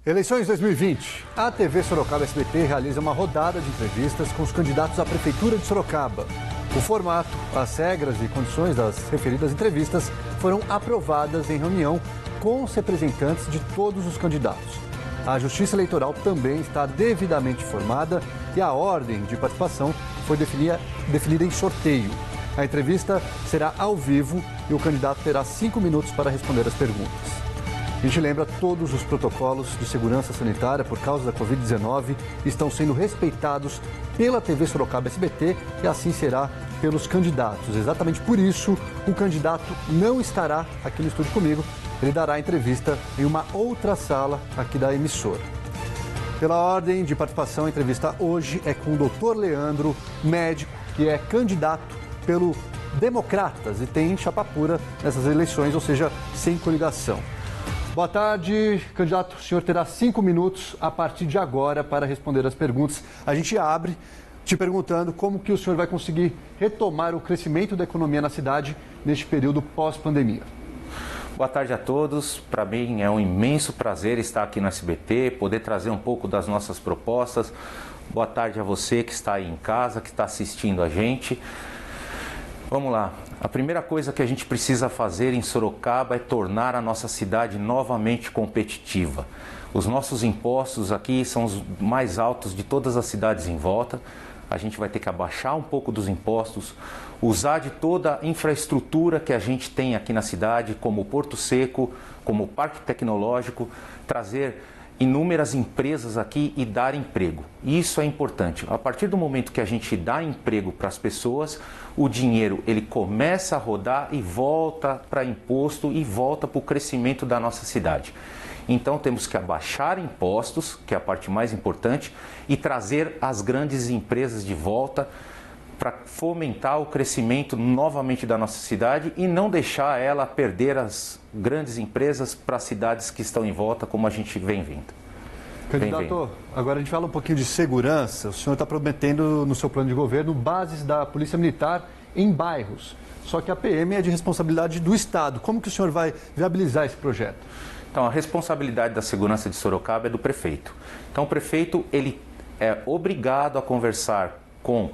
Eleições 2020. A TV Sorocaba SBT realiza uma rodada de entrevistas com os candidatos à Prefeitura de Sorocaba. O formato, as regras e condições das referidas entrevistas foram aprovadas em reunião com os representantes de todos os candidatos. A Justiça Eleitoral também está devidamente formada e a ordem de participação foi definida em sorteio. A entrevista será ao vivo e o candidato terá 5 minutos para responder as perguntas. A gente lembra, todos os protocolos de segurança sanitária por causa da Covid-19 estão sendo respeitados pela TV Sorocaba SBT e assim será pelos candidatos. Exatamente por isso, o candidato não estará aqui no estúdio comigo. Ele dará a entrevista em uma outra sala aqui da emissora. Pela ordem de participação, a entrevista hoje é com o Dr. Leandro, médico, que é candidato pelo Democratas e tem chapa pura nessas eleições, ou seja, sem coligação. Boa tarde, candidato. O senhor terá 5 minutos a partir de agora para responder as perguntas. A gente abre te perguntando como que o senhor vai conseguir retomar o crescimento da economia na cidade neste período pós-pandemia. Boa tarde a todos. Para mim é um imenso prazer estar aqui no SBT, poder trazer um pouco das nossas propostas. Boa tarde a você que está aí em casa, que está assistindo a gente. Vamos lá. A primeira coisa que a gente precisa fazer em Sorocaba é tornar a nossa cidade novamente competitiva. Os nossos impostos aqui são os mais altos de todas as cidades em volta. A gente vai ter que abaixar um pouco dos impostos, usar de toda a infraestrutura que a gente tem aqui na cidade, como o Porto Seco, como o Parque Tecnológico, trazer inúmeras empresas aqui e dar emprego. Isso é importante. A partir do momento que a gente dá emprego para as pessoas, o dinheiro ele começa a rodar e volta para imposto e volta para o crescimento da nossa cidade. Então temos que abaixar impostos, que é a parte mais importante, e trazer as grandes empresas de volta para fomentar o crescimento novamente da nossa cidade e não deixar ela perder as grandes empresas para as cidades que estão em volta, como a gente vem vendo. Candidato, agora a gente fala um pouquinho de segurança. O senhor está prometendo no seu plano de governo bases da Polícia Militar em bairros. Só que a PM é de responsabilidade do Estado. Como que o senhor vai viabilizar esse projeto? Então, a responsabilidade da segurança de Sorocaba é do prefeito. Então, o prefeito ele é obrigado a conversar com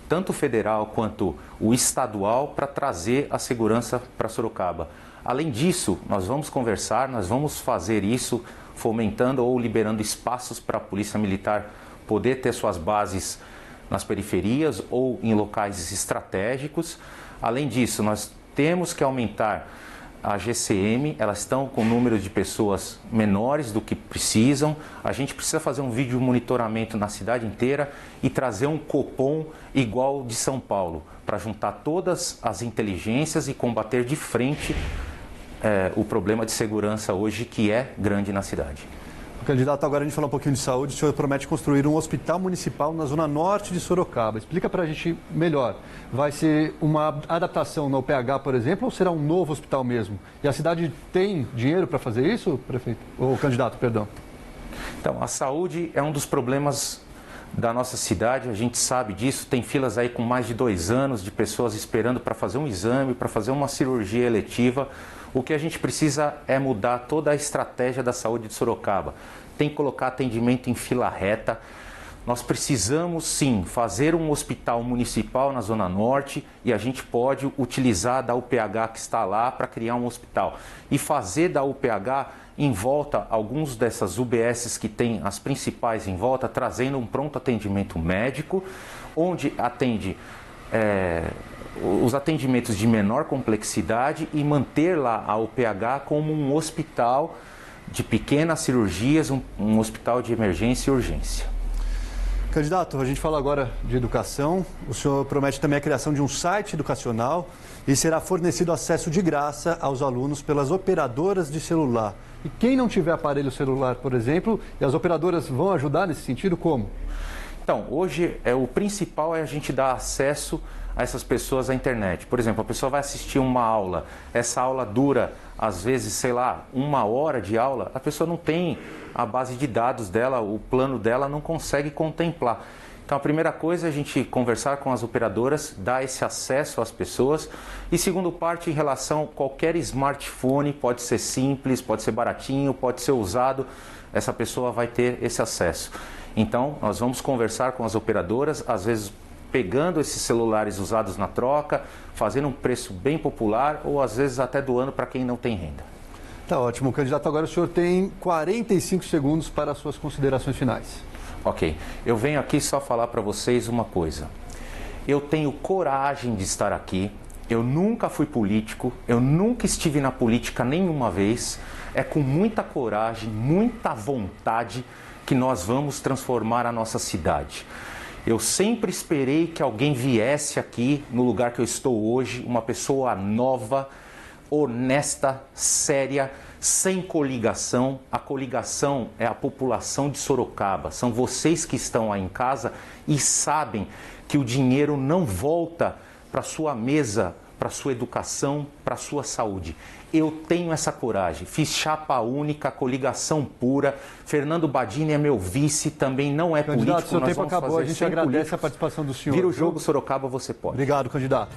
tanto o federal quanto o estadual para trazer a segurança para Sorocaba. Além disso, nós vamos conversar, nós vamos fazer isso fomentando ou liberando espaços para a Polícia Militar poder ter suas bases nas periferias ou em locais estratégicos. Além disso, nós temos que aumentar a GCM, elas estão com número de pessoas menores do que precisam. A gente precisa fazer um vídeo monitoramento na cidade inteira e trazer um Copom igual de São Paulo, para juntar todas as inteligências e combater de frente o problema de segurança hoje que é grande na cidade. Candidato, agora a gente fala um pouquinho de saúde. O senhor promete construir um hospital municipal na zona norte de Sorocaba. Explica para a gente melhor. Vai ser uma adaptação na UPH, por exemplo, ou será um novo hospital mesmo? E a cidade tem dinheiro para fazer isso, prefeito? Ou candidato, perdão. Então, a saúde é um dos problemas da nossa cidade, a gente sabe disso. Tem filas aí com mais de 2 anos de pessoas esperando para fazer um exame, para fazer uma cirurgia eletiva. O que a gente precisa é mudar toda a estratégia da saúde de Sorocaba. Tem que colocar atendimento em fila reta. Nós precisamos, sim, fazer um hospital municipal na Zona Norte e a gente pode utilizar da UPH que está lá para criar um hospital. E fazer da UPH em volta, alguns dessas UBSs que tem as principais em volta, trazendo um pronto atendimento médico, onde atende os atendimentos de menor complexidade e manter lá a UPH como um hospital de pequenas cirurgias, um hospital de emergência e urgência. Candidato, a gente fala agora de educação. O senhor promete também a criação de um site educacional e será fornecido acesso de graça aos alunos pelas operadoras de celular. E quem não tiver aparelho celular, por exemplo, e as operadoras vão ajudar nesse sentido, como? Então, hoje o principal é a gente dar acesso a essas pessoas à internet. Por exemplo, a pessoa vai assistir uma aula, essa aula dura, às vezes, sei lá, 1 hora de aula, a pessoa não tem a base de dados dela, o plano dela não consegue contemplar. Então, a primeira coisa é a gente conversar com as operadoras, dar esse acesso às pessoas. E segundo parte, em relação a qualquer smartphone, pode ser simples, pode ser baratinho, pode ser usado, essa pessoa vai ter esse acesso. Então, nós vamos conversar com as operadoras, às vezes pegando esses celulares usados na troca, fazendo um preço bem popular ou às vezes até doando para quem não tem renda. Tá ótimo, candidato. Agora o senhor tem 45 segundos para as suas considerações finais. Ok, eu venho aqui só falar para vocês uma coisa. Eu tenho coragem de estar aqui, eu nunca fui político, eu nunca estive na política nenhuma vez. É com muita coragem, muita vontade que nós vamos transformar a nossa cidade. Eu sempre esperei que alguém viesse aqui no lugar que eu estou hoje, uma pessoa nova, honesta, séria, sem coligação. A coligação é a população de Sorocaba, são vocês que estão aí em casa e sabem que o dinheiro não volta para sua mesa, para sua educação, para sua saúde. Eu tenho essa coragem, fiz chapa única, coligação pura. Fernando Badini é meu vice, também não é político. Candidato, seu tempo acabou, a gente agradece a participação do senhor. Vira o jogo, Sorocaba, você pode. Obrigado, candidato.